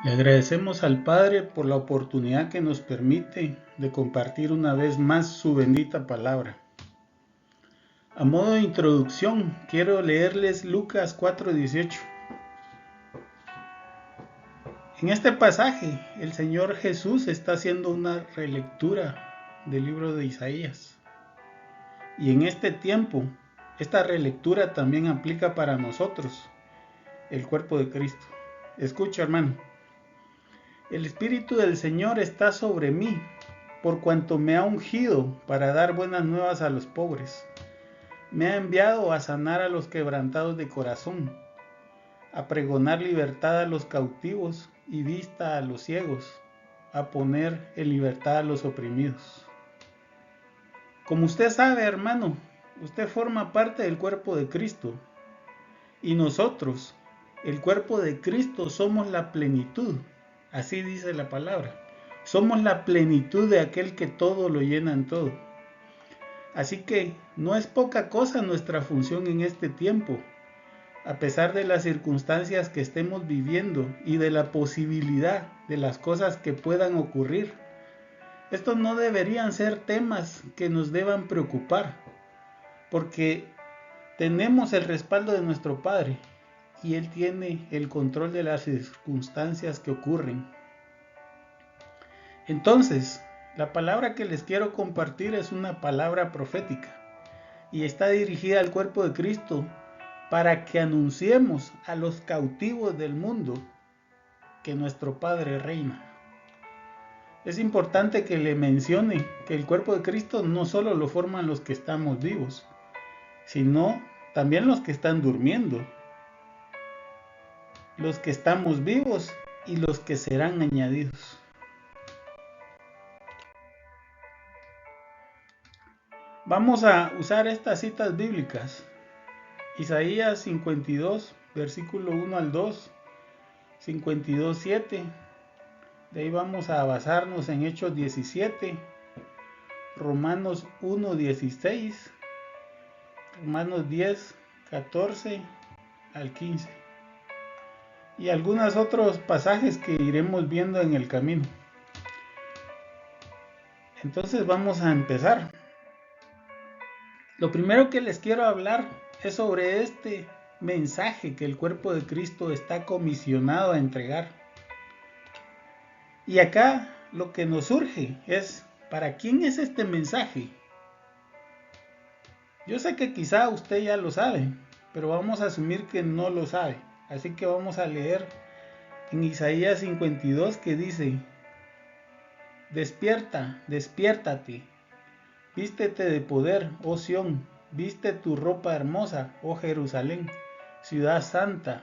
Le agradecemos al Padre por la oportunidad que nos permite de compartir una vez más su bendita palabra. A modo de introducción, quiero leerles Lucas 4:18. En este pasaje, el Señor Jesús está haciendo una relectura del libro de Isaías. Y en este tiempo, esta relectura también aplica para nosotros, el cuerpo de Cristo. Escucha, hermano. El Espíritu del Señor está sobre mí, por cuanto me ha ungido para dar buenas nuevas a los pobres. Me ha enviado a sanar a los quebrantados de corazón, a pregonar libertad a los cautivos y vista a los ciegos, a poner en libertad a los oprimidos. Como usted sabe, hermano, usted forma parte del cuerpo de Cristo, y nosotros, el cuerpo de Cristo, somos la plenitud. Así dice la palabra. Somos la plenitud de aquel que todo lo llena en todo. Así que no es poca cosa nuestra función en este tiempo, a pesar de las circunstancias que estemos viviendo y de la posibilidad de las cosas que puedan ocurrir. Estos no deberían ser temas que nos deban preocupar, porque tenemos el respaldo de nuestro Padre y Él tiene el control de las circunstancias que ocurren. Entonces, la palabra que les quiero compartir es una palabra profética y está dirigida al cuerpo de Cristo para que anunciemos a los cautivos del mundo que nuestro Padre reina. Es importante que le mencione que el cuerpo de Cristo no solo lo forman los que estamos vivos, sino también los que están durmiendo, los que estamos vivos y los que serán añadidos. Vamos a usar estas citas bíblicas. Isaías 52, versículo 1 al 2, 52, 7. De ahí vamos a basarnos en Hechos 17, Romanos 1, 16, Romanos 10, 14 al 15. Y algunos otros pasajes que iremos viendo en el camino. Entonces vamos a empezar. Lo primero que les quiero hablar es sobre este mensaje que el cuerpo de Cristo está comisionado a entregar. Y acá lo que nos surge es, ¿para quién es este mensaje? Yo sé que quizá usted ya lo sabe, pero vamos a asumir que no lo sabe. Así que vamos a leer en Isaías 52 que dice: Despierta, despiértate, vístete de poder, oh Sión, viste tu ropa hermosa, oh Jerusalén, ciudad santa,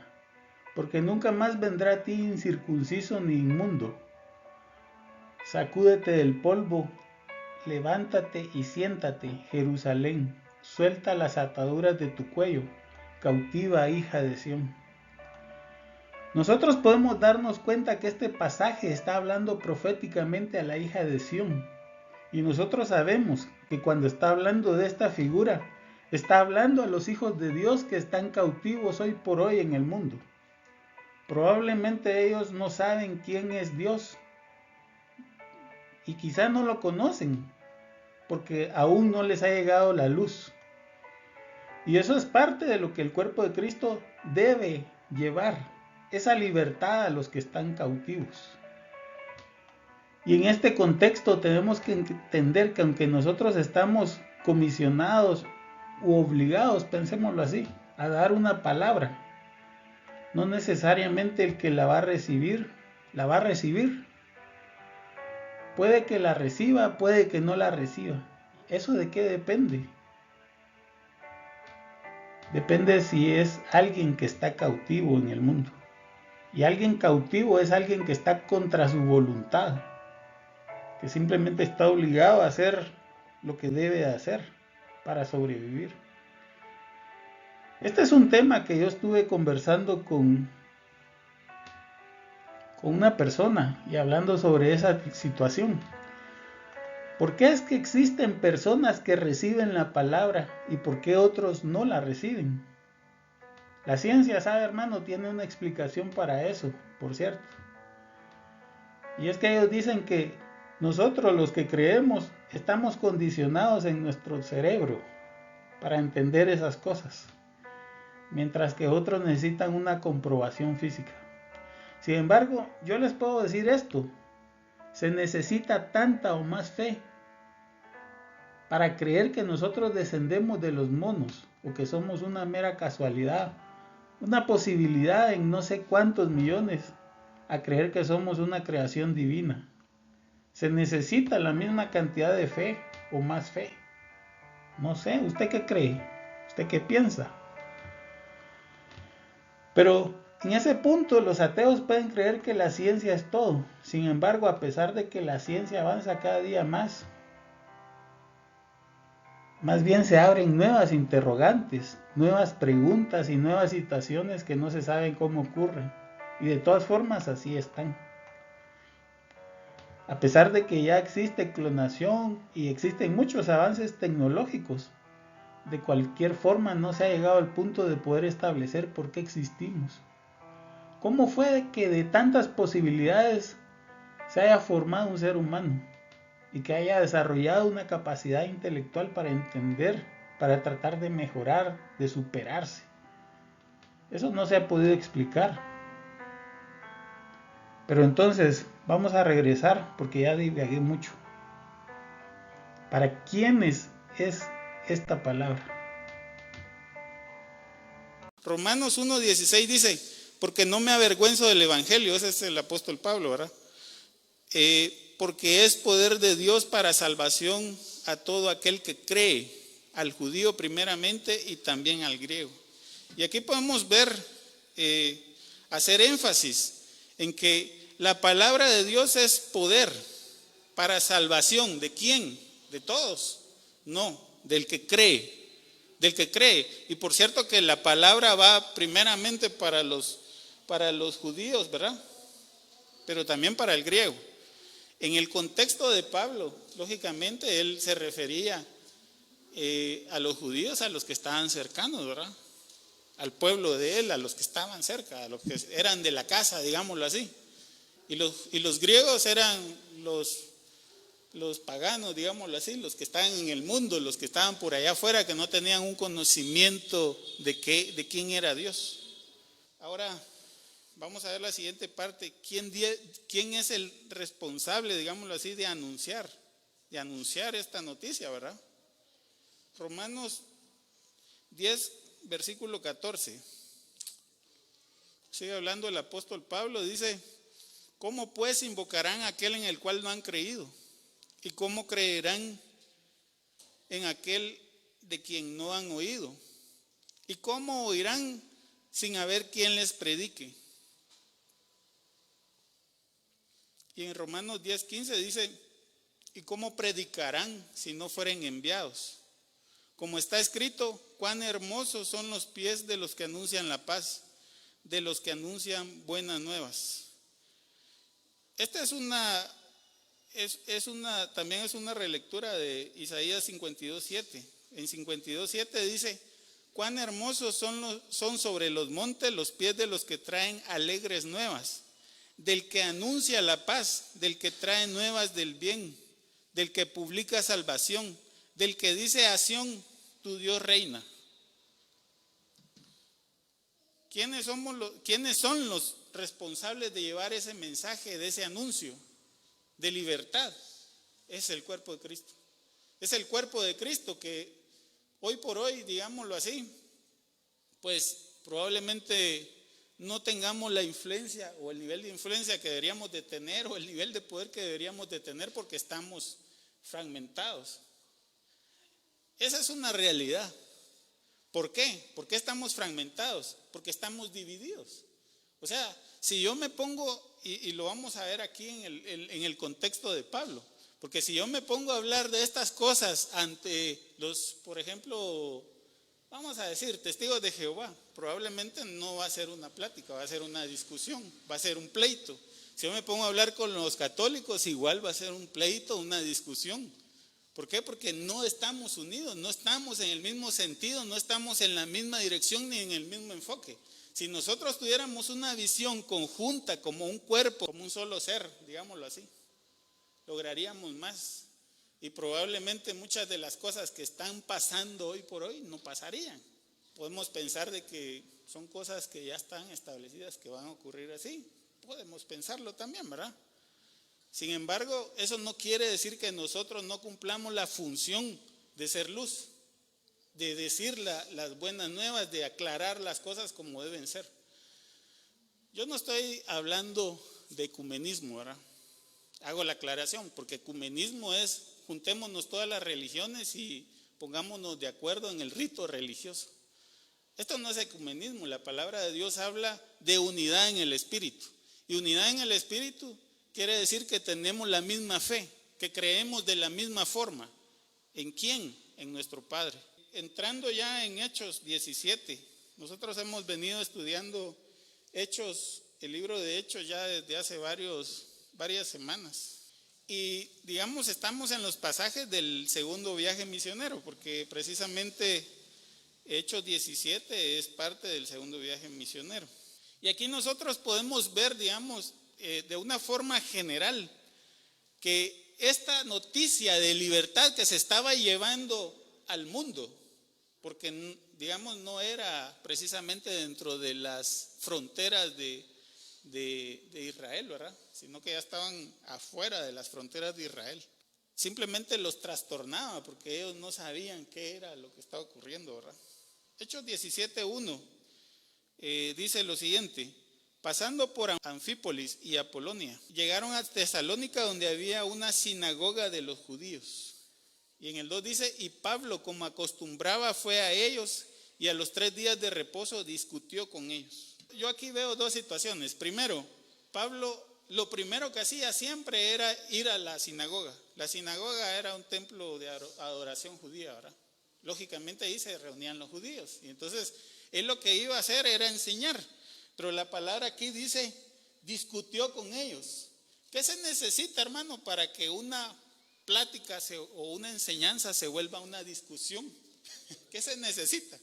porque nunca más vendrá a ti incircunciso ni inmundo. Sacúdete del polvo, levántate y siéntate, Jerusalén, suelta las ataduras de tu cuello, cautiva hija de Sión. Nosotros podemos darnos cuenta que este pasaje está hablando proféticamente a la hija de Sión. Y nosotros sabemos que cuando está hablando de esta figura, está hablando a los hijos de Dios que están cautivos hoy por hoy en el mundo. Probablemente ellos no saben quién es Dios y quizá no lo conocen porque aún no les ha llegado la luz. Y eso es parte de lo que el cuerpo de Cristo debe llevar, esa libertad a los que están cautivos. Y en este contexto tenemos que entender que aunque nosotros estamos comisionados u obligados, pensémoslo así, a dar una palabra, no necesariamente el que la va a recibir. Puede que la reciba, puede que no la reciba. ¿Eso de qué depende? Depende si es alguien que está cautivo en el mundo. Y alguien cautivo es alguien que está contra su voluntad, que simplemente está obligado a hacer lo que debe hacer para sobrevivir. Este es un tema que yo estuve conversando con una persona y hablando sobre esa situación. ¿Por qué es que existen personas que reciben la palabra y por qué otros no la reciben? La ciencia, sabe, hermano, tiene una explicación para eso, por cierto. Y es que ellos dicen que nosotros los que creemos estamos condicionados en nuestro cerebro para entender esas cosas, mientras que otros necesitan una comprobación física. Sin embargo, yo les puedo decir esto: se necesita tanta o más fe para creer que nosotros descendemos de los monos o que somos una mera casualidad, una posibilidad en no sé cuántos millones, a creer que somos una creación divina. Se necesita la misma cantidad de fe o más fe. No sé, ¿usted qué cree? ¿Usted qué piensa? Pero en ese punto los ateos pueden creer que la ciencia es todo. Sin embargo, a pesar de que la ciencia avanza cada día más bien se abren nuevas interrogantes, nuevas preguntas y nuevas situaciones que no se saben cómo ocurren. Y de todas formas así están. A pesar de que ya existe clonación y existen muchos avances tecnológicos, de cualquier forma no se ha llegado al punto de poder establecer por qué existimos. ¿Cómo fue que de tantas posibilidades se haya formado un ser humano y que haya desarrollado una capacidad intelectual para entender, para tratar de mejorar, de superarse? Eso no se ha podido explicar. Pero entonces vamos a regresar porque ya divagué mucho. ¿Para quiénes es esta palabra? Romanos 1:16 dice, porque no me avergüenzo del evangelio, ese es el apóstol Pablo, ¿verdad? Porque es poder de Dios para salvación a todo aquel que cree, al judío primeramente y también al griego. Y aquí podemos ver, hacer énfasis en que la palabra de Dios es poder para salvación. ¿De quién? ¿De todos? No, del que cree. Del que cree. Y por cierto que la palabra va primeramente para los judíos, ¿verdad? Pero también para el griego. En el contexto de Pablo, lógicamente, él se refería a los judíos, a los que estaban cercanos, ¿verdad? Al pueblo de él, a los que estaban cerca, a los que eran de la casa, digámoslo así. Y los griegos eran los paganos, digámoslo así, los que estaban en el mundo, los que estaban por allá afuera, que no tenían un conocimiento de quién era Dios. Ahora vamos a ver la siguiente parte. ¿Quién es el responsable, digámoslo así, de anunciar esta noticia, verdad? Romanos 10, versículo 14. Sigue hablando el apóstol Pablo, dice, ¿cómo pues invocarán a aquel en el cual no han creído? ¿Y cómo creerán en aquel de quien no han oído? ¿Y cómo oirán sin haber quien les predique? Y en Romanos 10:15 dice, ¿y cómo predicarán si no fueren enviados? Como está escrito, cuán hermosos son los pies de los que anuncian la paz, de los que anuncian buenas nuevas. Esta también es una relectura de Isaías 52:7. En 52:7 dice, cuán hermosos son sobre los montes los pies de los que traen alegres nuevas, del que anuncia la paz, del que trae nuevas del bien, del que publica salvación, del que dice a Sión, tu Dios reina. ¿Quiénes son los responsables de llevar ese mensaje, de ese anuncio de libertad? Es el cuerpo de Cristo. Es el cuerpo de Cristo que hoy por hoy, digámoslo así, pues probablemente no tengamos la influencia o el nivel de influencia que deberíamos de tener o el nivel de poder que deberíamos de tener porque estamos fragmentados. Esa es una realidad. ¿Por qué? ¿Por qué estamos fragmentados? Porque estamos divididos. O sea, si yo me pongo, y lo vamos a ver aquí en el contexto de Pablo, porque si yo me pongo a hablar de estas cosas ante los, por ejemplo, vamos a decir, testigos de Jehová, probablemente no va a ser una plática, va a ser una discusión, va a ser un pleito. Si yo me pongo a hablar con los católicos, igual va a ser un pleito, una discusión. ¿Por qué? Porque no estamos unidos, no estamos en el mismo sentido, no estamos en la misma dirección ni en el mismo enfoque. Si nosotros tuviéramos una visión conjunta como un cuerpo, como un solo ser, digámoslo así, lograríamos más. Y probablemente muchas de las cosas que están pasando hoy por hoy no pasarían. Podemos pensar de que son cosas que ya están establecidas, que van a ocurrir así. Podemos pensarlo también, ¿verdad? Sin embargo, eso no quiere decir que nosotros no cumplamos la función de ser luz, de decir las buenas nuevas, de aclarar las cosas como deben ser. Yo no estoy hablando de ecumenismo, ¿verdad? Hago la aclaración, porque ecumenismo es juntémonos todas las religiones y pongámonos de acuerdo en el rito religioso. Esto no es ecumenismo, la palabra de Dios habla de unidad en el Espíritu. Y unidad en el Espíritu quiere decir que tenemos la misma fe, que creemos de la misma forma. ¿En quién? En nuestro Padre. Entrando ya en Hechos 17, nosotros hemos venido estudiando Hechos, el libro de Hechos ya desde hace varias semanas. Y digamos, estamos en los pasajes del segundo viaje misionero, porque precisamente Hechos 17 es parte del segundo viaje misionero. Y aquí nosotros podemos ver, digamos, de una forma general, que esta noticia de libertad que se estaba llevando al mundo, porque digamos no era precisamente dentro de las fronteras de Israel, ¿verdad? Sino que ya estaban afuera de las fronteras de Israel. Simplemente los trastornaba porque ellos no sabían qué era lo que estaba ocurriendo, ¿verdad? Hechos 17:1 dice lo siguiente: pasando por Anfípolis y Apolonia, llegaron a Tesalónica, donde había una sinagoga de los judíos. Y en el 2 dice: y Pablo, como acostumbraba, fue a ellos, y a los 3 días de reposo discutió con ellos. Yo aquí veo dos situaciones. Primero, Pablo lo primero que hacía siempre era ir a la sinagoga. La sinagoga era un templo de adoración judía, ¿verdad? Lógicamente ahí se reunían los judíos. Y entonces él lo que iba a hacer era enseñar. Pero la palabra aquí dice, discutió con ellos. ¿Qué se necesita, hermano, para que una plática o una enseñanza se vuelva una discusión? ¿Qué se necesita?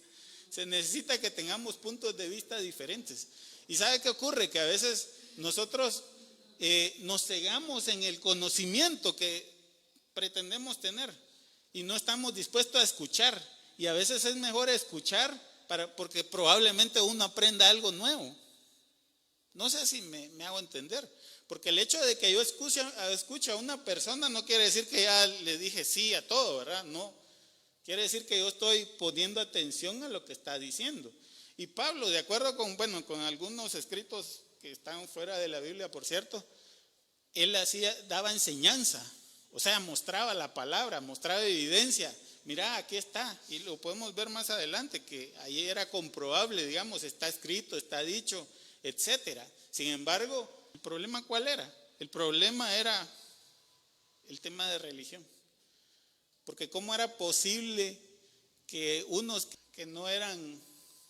Se necesita que tengamos puntos de vista diferentes. ¿Y sabe qué ocurre? Que a veces nosotros nos cegamos en el conocimiento que pretendemos tener y no estamos dispuestos a escuchar. Y a veces es mejor escuchar porque probablemente uno aprenda algo nuevo. No sé si me hago entender. Porque el hecho de que yo escuche a una persona no quiere decir que ya le dije sí a todo, ¿verdad? No. Quiere decir que yo estoy poniendo atención a lo que está diciendo. Y Pablo, de acuerdo con algunos escritos que están fuera de la Biblia, por cierto, él daba enseñanza. O sea, mostraba la palabra, mostraba evidencia. Mira, aquí está. Y lo podemos ver más adelante, que ahí era comprobable, digamos, está escrito, está dicho, etcétera. Sin embargo, ¿el problema cuál era? El problema era el tema de religión. Porque ¿cómo era posible que unos que no eran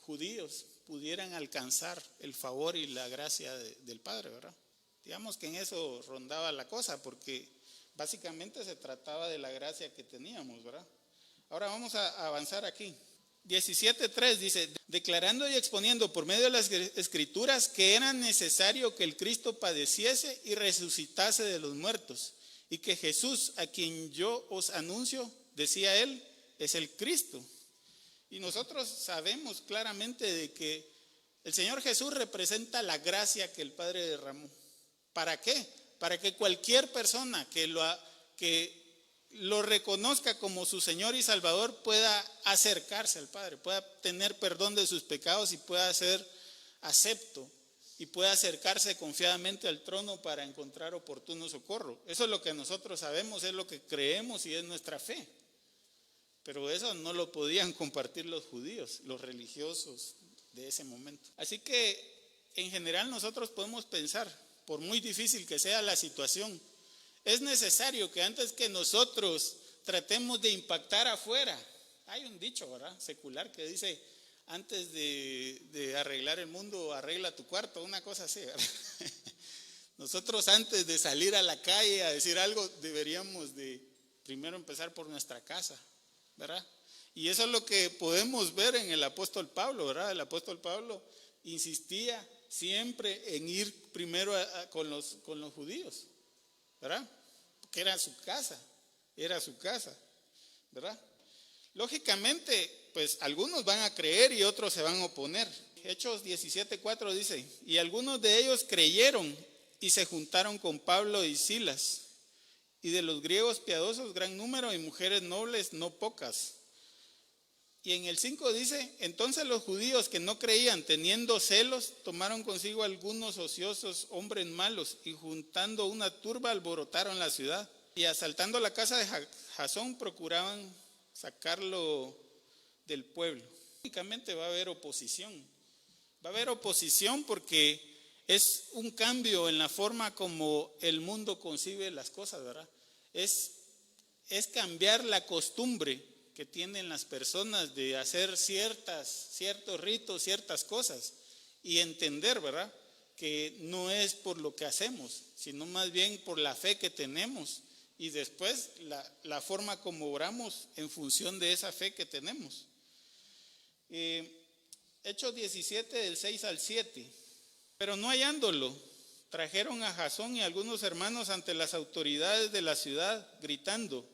judíos pudieran alcanzar el favor y la gracia del Padre, ¿verdad? Digamos que en eso rondaba la cosa, porque básicamente se trataba de la gracia que teníamos, ¿verdad? Ahora vamos a avanzar aquí. 17:3 dice, declarando y exponiendo por medio de las escrituras que era necesario que el Cristo padeciese y resucitase de los muertos, y que Jesús, a quien yo os anuncio, decía él, es el Cristo. Y nosotros sabemos claramente de que el Señor Jesús representa la gracia que el Padre derramó. ¿Para qué? Para que cualquier persona que lo reconozca como su Señor y Salvador pueda acercarse al Padre, pueda tener perdón de sus pecados y pueda ser acepto y pueda acercarse confiadamente al trono para encontrar oportuno socorro. Eso es lo que nosotros sabemos, es lo que creemos y es nuestra fe. Pero eso no lo podían compartir los judíos, los religiosos de ese momento. Así que en general nosotros podemos pensar, por muy difícil que sea la situación, es necesario que antes que nosotros tratemos de impactar afuera, hay un dicho, ¿verdad?, secular que dice, antes de arreglar el mundo, arregla tu cuarto, una cosa así, ¿verdad? Nosotros antes de salir a la calle a decir algo, deberíamos de primero empezar por nuestra casa, ¿verdad? Y eso es lo que podemos ver en el apóstol Pablo, ¿verdad? El apóstol Pablo insistía siempre en ir primero con los judíos, ¿verdad? Porque era su casa, ¿verdad? Lógicamente, pues algunos van a creer y otros se van a oponer. Hechos 17:4 dice, y algunos de ellos creyeron y se juntaron con Pablo y Silas, y de los griegos piadosos gran número y mujeres nobles no pocas. Y en el 5 dice, entonces los judíos que no creían, teniendo celos, tomaron consigo algunos ociosos hombres malos y juntando una turba alborotaron la ciudad. Y asaltando la casa de Jasón procuraban sacarlo del pueblo. Lógicamente va a haber oposición. Va a haber oposición porque es un cambio en la forma como el mundo concibe las cosas, ¿verdad? Es cambiar la costumbre que tienen las personas de hacer ciertos ritos, ciertas cosas, y entender, ¿verdad?, que no es por lo que hacemos, sino más bien por la fe que tenemos, y después la forma como oramos en función de esa fe que tenemos. Hechos 17, del 6 al 7. Pero no hallándolo, trajeron a Jasón y algunos hermanos ante las autoridades de la ciudad, gritando,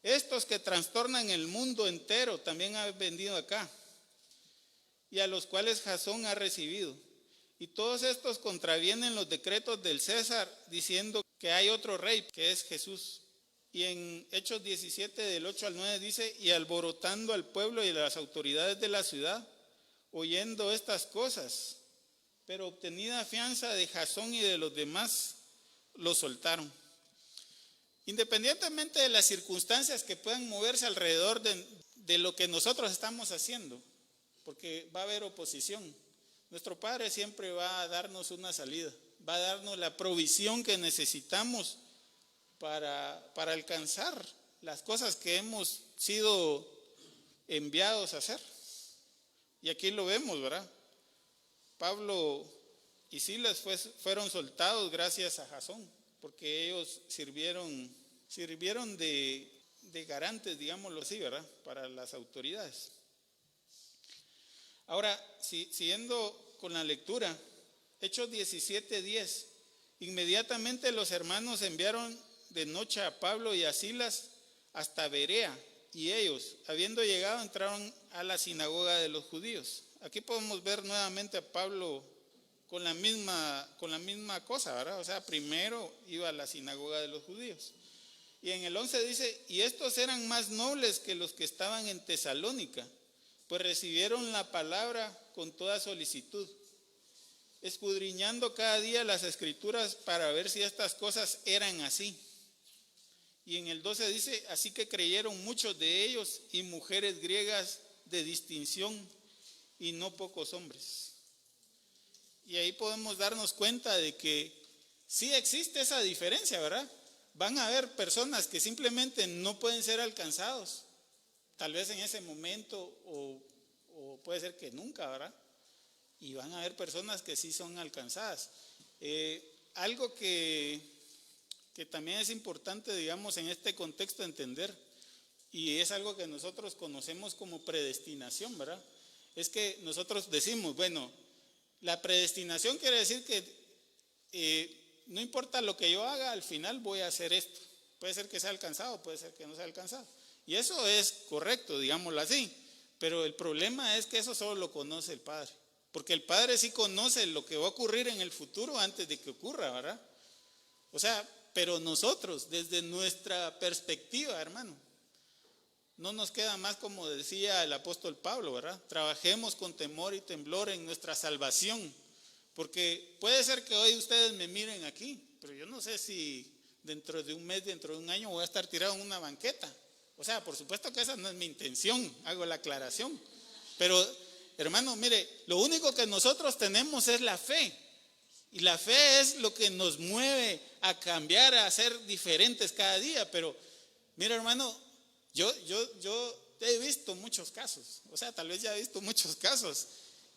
estos que trastornan el mundo entero también han venido acá, y a los cuales Jasón ha recibido. Y todos estos contravienen los decretos del César, diciendo que hay otro rey, que es Jesús. Y en Hechos 17, del 8 al 9 dice, y alborotando al pueblo y a las autoridades de la ciudad, oyendo estas cosas, pero obtenida fianza de Jasón y de los demás, lo soltaron. Independientemente de las circunstancias que puedan moverse alrededor de lo que nosotros estamos haciendo, porque va a haber oposición, nuestro Padre siempre va a darnos una salida, va a darnos la provisión que necesitamos para alcanzar las cosas que hemos sido enviados a hacer. Y aquí lo vemos, ¿verdad? Pablo y Silas fueron soltados gracias a Jasón, porque ellos sirvieron de garantes, digámoslo así, ¿verdad?, para las autoridades. Ahora, siguiendo con la lectura, Hechos 17:10, inmediatamente los hermanos enviaron de noche a Pablo y a Silas hasta Berea, y ellos, habiendo llegado, entraron a la sinagoga de los judíos. Aquí podemos ver nuevamente a Pablo con la misma cosa, ¿verdad? O sea, primero iba a la sinagoga de los judíos. Y en el 11 dice, y estos eran más nobles que los que estaban en Tesalónica, pues recibieron la palabra con toda solicitud, escudriñando cada día las escrituras para ver si estas cosas eran así. Y en el 12 dice, así que creyeron muchos de ellos y mujeres griegas de distinción y no pocos hombres. Y ahí podemos darnos cuenta de que sí existe esa diferencia, ¿verdad? Van a haber personas que simplemente no pueden ser alcanzados, tal vez en ese momento o puede ser que nunca, ¿verdad? Y van a haber personas que sí son alcanzadas. Algo que también es importante, digamos, en este contexto entender, y es algo que nosotros conocemos como predestinación, ¿verdad? Es que nosotros decimos, bueno, la predestinación quiere decir que no importa lo que yo haga, al final voy a hacer esto. Puede ser que sea alcanzado, puede ser que no sea alcanzado. Y eso es correcto, digámoslo así. Pero el problema es que eso solo lo conoce el Padre. Porque el Padre sí conoce lo que va a ocurrir en el futuro antes de que ocurra, ¿verdad? O sea, pero nosotros, desde nuestra perspectiva, hermano, no nos queda más, como decía el apóstol Pablo, ¿verdad? Trabajemos con temor y temblor en nuestra salvación. Porque puede ser que hoy ustedes me miren aquí, pero yo no sé si dentro de un mes, dentro de un año voy a estar tirado en una banqueta. O sea, por supuesto que esa no es mi intención, hago la aclaración. Pero, hermano, mire, lo único que nosotros tenemos es la fe. Y la fe es lo que nos mueve a cambiar, a ser diferentes cada día. Pero, mire, hermano, yo he visto muchos casos. O sea, tal vez ya he visto muchos casos.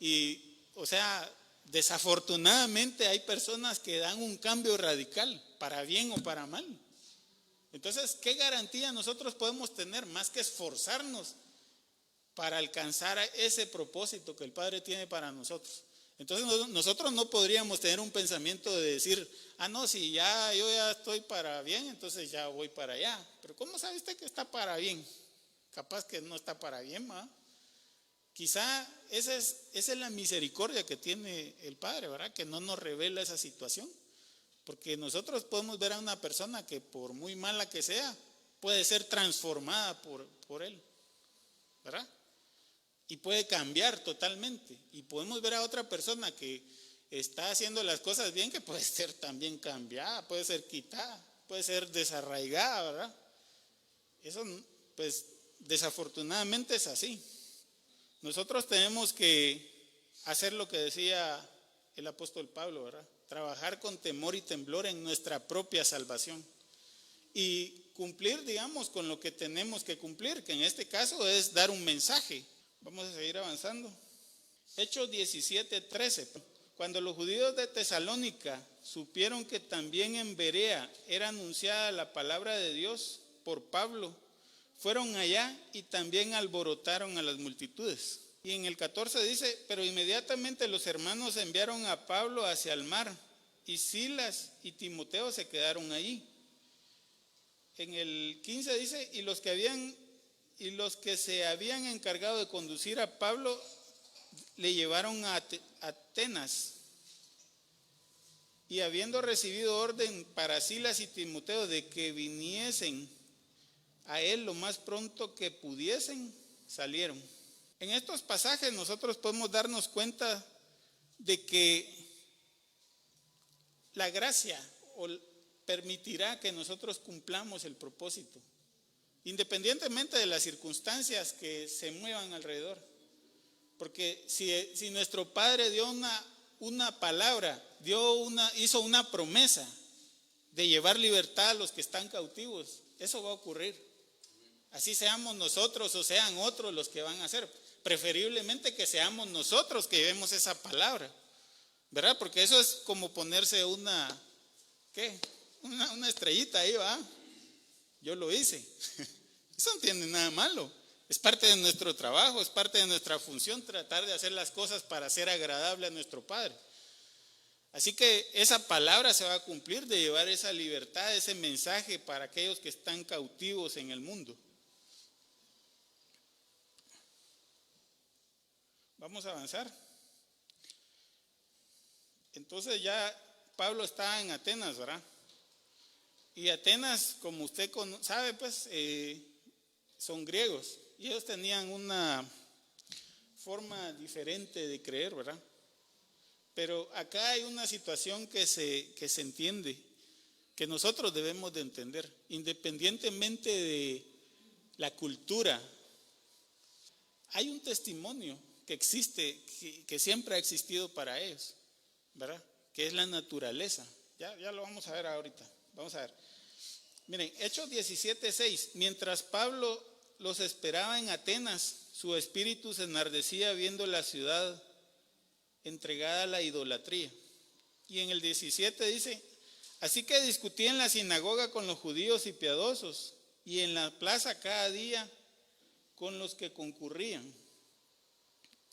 Y, o sea, desafortunadamente hay personas que dan un cambio radical, para bien o para mal. Entonces, ¿qué garantía nosotros podemos tener más que esforzarnos para alcanzar ese propósito que el Padre tiene para nosotros? Entonces nosotros no podríamos tener un pensamiento de decir, no, si yo ya estoy para bien, entonces ya voy para allá. Pero ¿cómo sabe usted que está para bien? Capaz que no está para bien, ¿va? Quizá esa es la misericordia que tiene el Padre, ¿verdad? Que no nos revela esa situación. Porque nosotros podemos ver a una persona que por muy mala que sea, puede ser transformada por Él, ¿verdad? Y puede cambiar totalmente. Y podemos ver a otra persona que está haciendo las cosas bien, que puede ser también cambiada, puede ser quitada, puede ser desarraigada, ¿verdad? Eso, pues, desafortunadamente es así. Nosotros tenemos que hacer lo que decía el apóstol Pablo, ¿verdad? Trabajar con temor y temblor en nuestra propia salvación. Y cumplir, digamos, con lo que tenemos que cumplir, que en este caso es dar un mensaje. Vamos a seguir avanzando. Hechos 17:13. Cuando los judíos de Tesalónica supieron que también en Berea era anunciada la palabra de Dios por Pablo, fueron allá y también alborotaron a las multitudes. Y en el 14 dice, pero inmediatamente los hermanos enviaron a Pablo hacia el mar, y Silas y Timoteo se quedaron allí. En el 15 dice, y los que se habían encargado de conducir a Pablo le llevaron a Atenas. Y habiendo recibido orden para Silas y Timoteo de que viniesen a él lo más pronto que pudiesen, salieron. En estos pasajes nosotros podemos darnos cuenta de que la gracia permitirá que nosotros cumplamos el propósito, independientemente de las circunstancias que se muevan alrededor. Porque si nuestro Padre dio una palabra, hizo una promesa de llevar libertad a los que están cautivos, eso va a ocurrir. Así seamos nosotros o sean otros los que van a hacer. Preferiblemente que seamos nosotros que llevemos esa palabra, ¿verdad? Porque eso es como ponerse una estrellita ahí, ¿va? Yo lo hice. Eso no tiene nada malo. Es parte de nuestro trabajo, es parte de nuestra función tratar de hacer las cosas para ser agradable a nuestro Padre. Así que esa palabra se va a cumplir de llevar esa libertad, ese mensaje para aquellos que están cautivos en el mundo. Vamos a avanzar. Entonces ya Pablo está en Atenas, ¿verdad? Y Atenas, como usted sabe, pues son griegos. Y ellos tenían una forma diferente de creer, ¿verdad? Pero acá hay una situación que se entiende, que nosotros debemos de entender, independientemente de la cultura. Hay un testimonio que existe, que siempre ha existido para ellos, ¿verdad? Que es la naturaleza. Ya lo vamos a ver ahorita. Vamos a ver. Miren, Hechos 17:6. Mientras Pablo los esperaba en Atenas, su espíritu se enardecía viendo la ciudad entregada a la idolatría. Y en el 17 dice, así que discutía en la sinagoga con los judíos y piadosos, y en la plaza cada día con los que concurrían.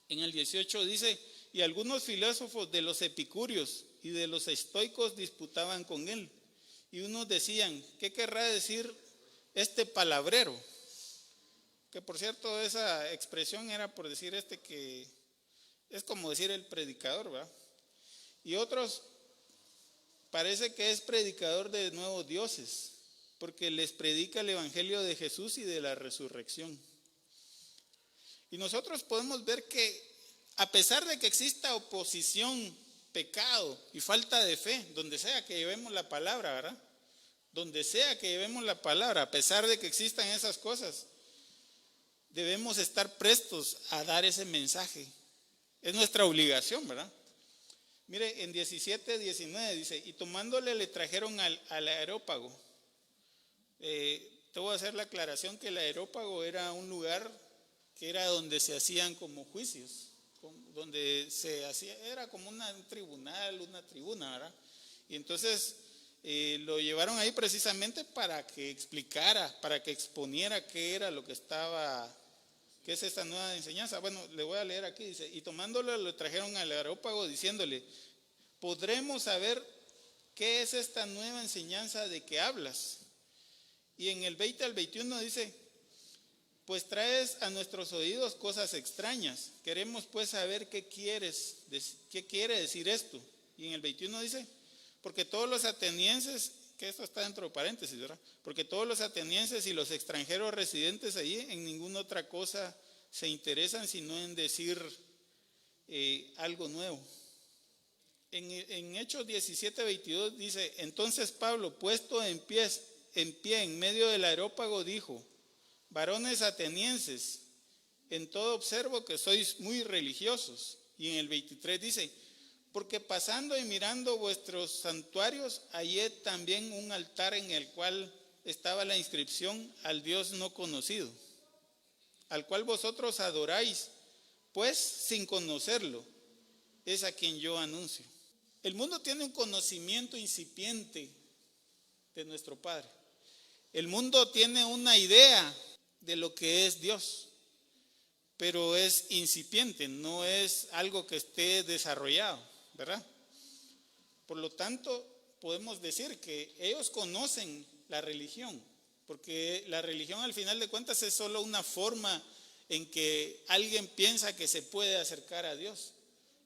En el 18 dice, y algunos filósofos de los epicúreos y de los estoicos disputaban con él. Y unos decían, ¿qué querrá decir este palabrero? Que por cierto, esa expresión era por decir que es como decir el predicador, ¿verdad? Y otros parece que es predicador de nuevos dioses, porque les predica el evangelio de Jesús y de la resurrección. Y nosotros podemos ver que a pesar de que exista oposición, pecado y falta de fe, donde sea que llevemos la palabra, ¿verdad? Donde sea que llevemos la palabra, a pesar de que existan esas cosas, debemos estar prestos a dar ese mensaje. Es nuestra obligación, ¿verdad? Mire, en 17:19 dice, y tomándole le trajeron al Areópago. Te voy a hacer la aclaración que el Areópago era un lugar que era donde se hacían como juicios, donde se hacía, era como un tribunal, una tribuna, ¿verdad? Y entonces lo llevaron ahí precisamente para que explicara, para que exponiera qué era lo que estaba ¿qué es esta nueva enseñanza? Bueno, le voy a leer aquí, dice, y tomándolo lo trajeron al Areópago diciéndole, ¿podremos saber qué es esta nueva enseñanza de que hablas? Y en el 20 al 21 dice, pues traes a nuestros oídos cosas extrañas. Queremos pues saber qué quiere decir esto. Y en el 21 dice, porque todos los atenienses, que esto está dentro de paréntesis, ¿verdad? Porque todos los atenienses y los extranjeros residentes allí en ninguna otra cosa se interesan sino en decir algo nuevo. En Hechos 17:22 dice, entonces Pablo, puesto en pie en medio del Areópago, dijo, varones atenienses, en todo observo que sois muy religiosos. Y en el 23 dice, porque pasando y mirando vuestros santuarios, hallé también un altar en el cual estaba la inscripción al Dios no conocido, al cual vosotros adoráis, pues sin conocerlo, es a quien yo anuncio. El mundo tiene un conocimiento incipiente de nuestro Padre. El mundo tiene una idea de lo que es Dios, pero es incipiente, no es algo que esté desarrollado, ¿verdad? Por lo tanto, podemos decir que ellos conocen la religión, porque la religión al final de cuentas es solo una forma en que alguien piensa que se puede acercar a Dios,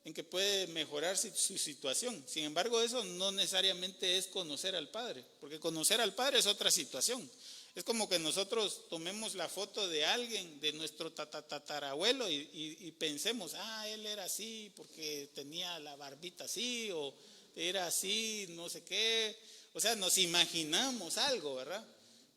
en que puede mejorar su situación. Sin embargo, eso no necesariamente es conocer al Padre, porque conocer al Padre es otra situación. Es como que nosotros tomemos la foto de alguien, de nuestro tatarabuelo, y pensemos, él era así porque tenía la barbita así, o era así, no sé qué. O sea, nos imaginamos algo, ¿verdad?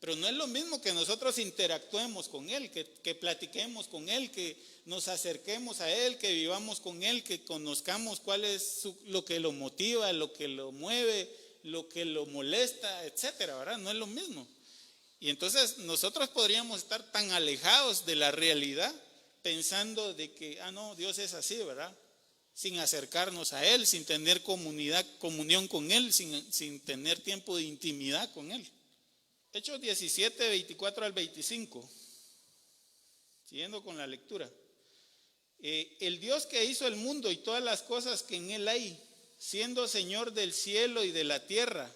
Pero no es lo mismo que nosotros interactuemos con él, que platiquemos con él, que nos acerquemos a él, que vivamos con él, que conozcamos cuál es lo que lo motiva, lo que lo mueve, lo que lo molesta, etcétera, ¿verdad? No es lo mismo. Y entonces nosotros podríamos estar tan alejados de la realidad pensando de que, no, Dios es así, ¿verdad? Sin acercarnos a Él, sin tener comunión con Él, sin tener tiempo de intimidad con Él. Hechos 17, 24 al 25. Siguiendo con la lectura. El Dios que hizo el mundo y todas las cosas que en Él hay, siendo Señor del cielo y de la tierra,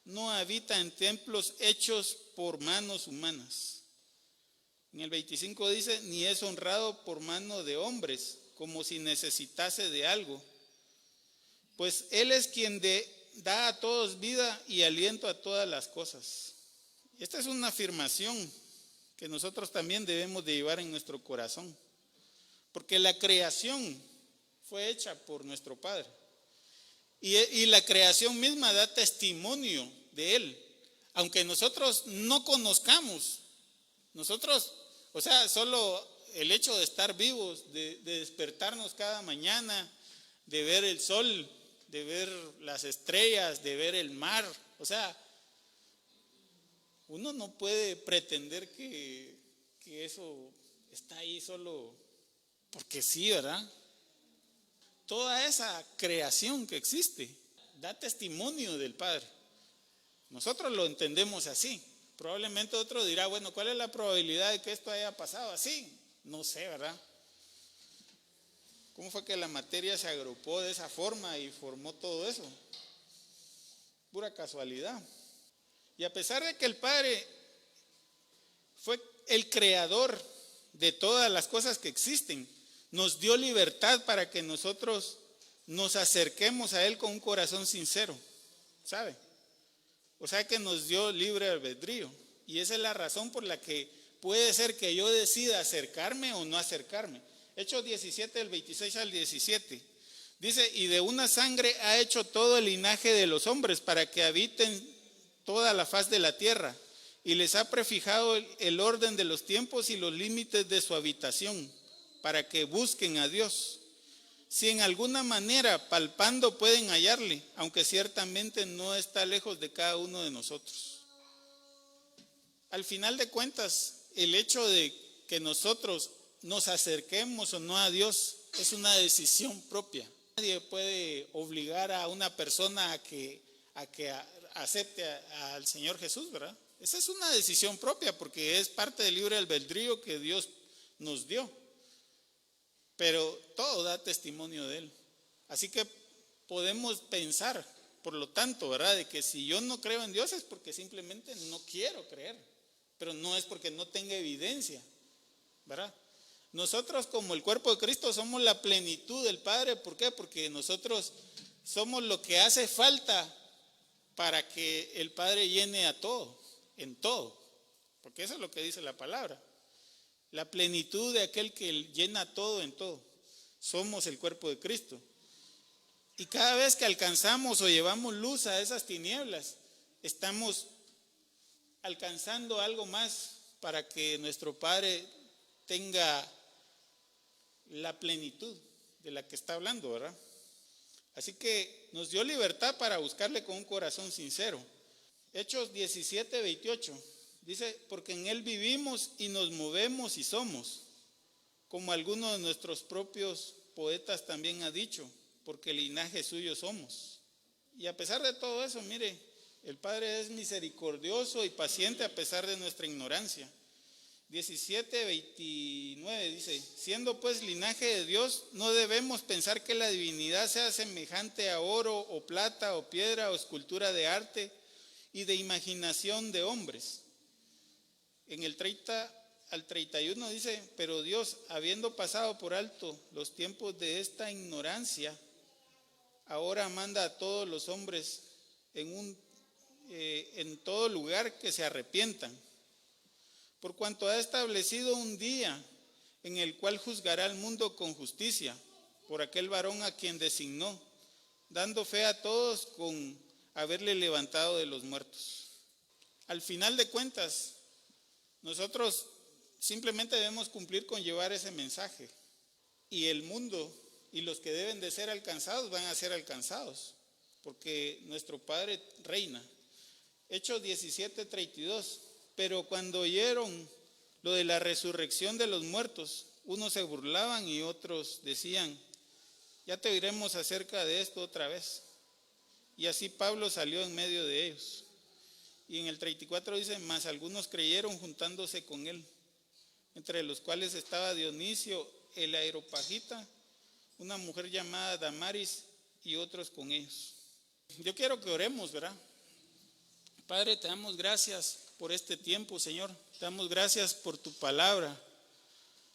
no habita en templos hechos por manos humanas. En el 25 dice, ni es honrado por mano de hombres, como si necesitase de algo. Pues Él es quien da a todos vida y aliento a todas las cosas. Esta es una afirmación que nosotros también debemos de llevar en nuestro corazón. Porque la creación fue hecha por nuestro Padre. Y la creación misma da testimonio de Él. Aunque nosotros no conozcamos, solo el hecho de estar vivos, de despertarnos cada mañana, de ver el sol, de ver las estrellas, de ver el mar, uno no puede pretender que eso está ahí solo porque sí, ¿verdad? Toda esa creación que existe da testimonio del Padre. Nosotros lo entendemos así. Probablemente otro dirá, bueno, ¿cuál es la probabilidad de que esto haya pasado así? No sé, ¿verdad? ¿Cómo fue que la materia se agrupó de esa forma y formó todo eso? Pura casualidad. Y a pesar de que el Padre fue el creador de todas las cosas que existen, nos dio libertad para que nosotros nos acerquemos a Él con un corazón sincero, ¿sabe? O sea que nos dio libre albedrío. Y esa es la razón por la que puede ser que yo decida acercarme o no acercarme. Hechos 17, del 26 al 17. Dice, y de una sangre ha hecho todo el linaje de los hombres para que habiten toda la faz de la tierra. Y les ha prefijado el orden de los tiempos y los límites de su habitación, para que busquen a Dios. Si en alguna manera palpando pueden hallarle, aunque ciertamente no está lejos de cada uno de nosotros. Al final de cuentas, el hecho de que nosotros nos acerquemos o no a Dios es una decisión propia. Nadie puede obligar a una persona a que acepte al Señor Jesús, ¿verdad? Esa es una decisión propia porque es parte del libre albedrío que Dios nos dio. Pero todo da testimonio de Él. Así que podemos pensar, por lo tanto, ¿verdad?, de que si yo no creo en Dios es porque simplemente no quiero creer, pero no es porque no tenga evidencia, ¿verdad? Nosotros como el cuerpo de Cristo somos la plenitud del Padre. ¿Por qué? Porque nosotros somos lo que hace falta para que el Padre llene a todo, en todo. Porque eso es lo que dice la palabra. La plenitud de aquel que llena todo en todo. Somos el cuerpo de Cristo. Y cada vez que alcanzamos o llevamos luz a esas tinieblas, estamos alcanzando algo más para que nuestro Padre tenga la plenitud de la que está hablando, ¿verdad? Así que nos dio libertad para buscarle con un corazón sincero. Hechos 17:28 dice: porque en Él vivimos y nos movemos y somos, como alguno de nuestros propios poetas también ha dicho, porque linaje suyo somos. Y a pesar de todo eso, mire, el Padre es misericordioso y paciente a pesar de nuestra ignorancia. 17:29 dice: siendo pues linaje de Dios, no debemos pensar que la divinidad sea semejante a oro o plata o piedra o escultura de arte y de imaginación de hombres. En el 30 al 31 dice: pero Dios, habiendo pasado por alto los tiempos de esta ignorancia, ahora manda a todos los hombres en todo lugar que se arrepientan, por cuanto ha establecido un día en el cual juzgará al mundo con justicia, por aquel varón a quien designó, dando fe a todos con haberle levantado de los muertos. Al final de cuentas, nosotros simplemente debemos cumplir con llevar ese mensaje, y el mundo y los que deben de ser alcanzados van a ser alcanzados, porque nuestro Padre reina. Hechos 17:32: pero cuando oyeron lo de la resurrección de los muertos, unos se burlaban y otros decían: ya te oiremos acerca de esto otra vez. Y así Pablo salió en medio de ellos. Y en el 34 dice: mas algunos creyeron juntándose con él, entre los cuales estaba Dionisio el Areopagita, una mujer llamada Damaris, y otros con ellos. Yo quiero que oremos, ¿verdad? Padre, te damos gracias por este tiempo, Señor. Te damos gracias por tu palabra.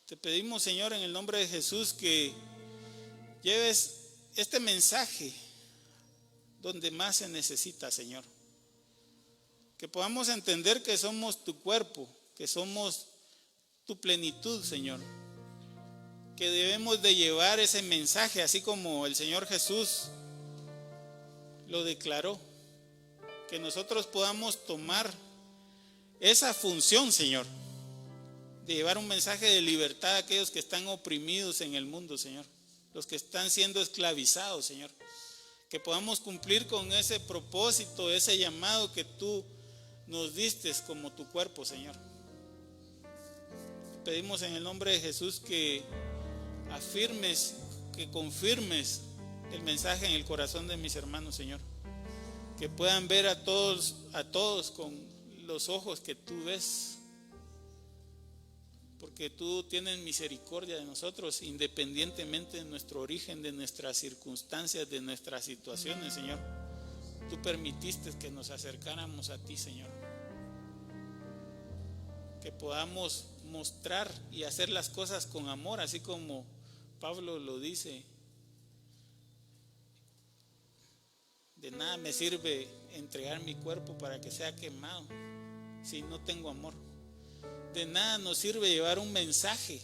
Te pedimos, Señor, en el nombre de Jesús, que lleves este mensaje donde más se necesita, Señor. Que podamos entender que somos tu cuerpo, que somos tu plenitud, Señor. Que debemos de llevar ese mensaje, así como el Señor Jesús lo declaró. Que nosotros podamos tomar esa función, Señor, de llevar un mensaje de libertad a aquellos que están oprimidos en el mundo, Señor, los que están siendo esclavizados, Señor. Que podamos cumplir con ese propósito, ese llamado que tú nos diste como tu cuerpo, Señor. Pedimos en el nombre de Jesús que afirmes, que confirmes el mensaje en el corazón de mis hermanos, Señor. Que puedan ver a todos con los ojos que tú ves, porque tú tienes misericordia de nosotros, independientemente de nuestro origen, de nuestras circunstancias, de nuestras situaciones, Señor. Tú permitiste que nos acercáramos a ti, Señor. Que podamos mostrar y hacer las cosas con amor, así como Pablo lo dice. De nada me sirve entregar mi cuerpo para que sea quemado si no tengo amor. De nada nos sirve llevar un mensaje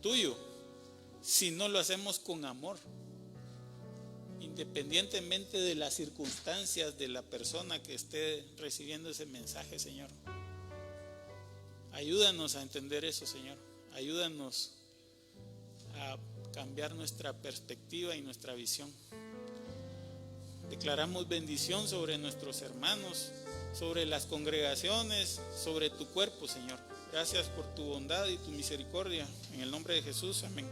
tuyo si no lo hacemos con amor, independientemente de las circunstancias de la persona que esté recibiendo ese mensaje, Señor. Ayúdanos a entender eso, Señor. Ayúdanos a cambiar nuestra perspectiva y nuestra visión. Declaramos bendición sobre nuestros hermanos, sobre las congregaciones, sobre tu cuerpo, Señor. Gracias por tu bondad y tu misericordia. En el nombre de Jesús, amén.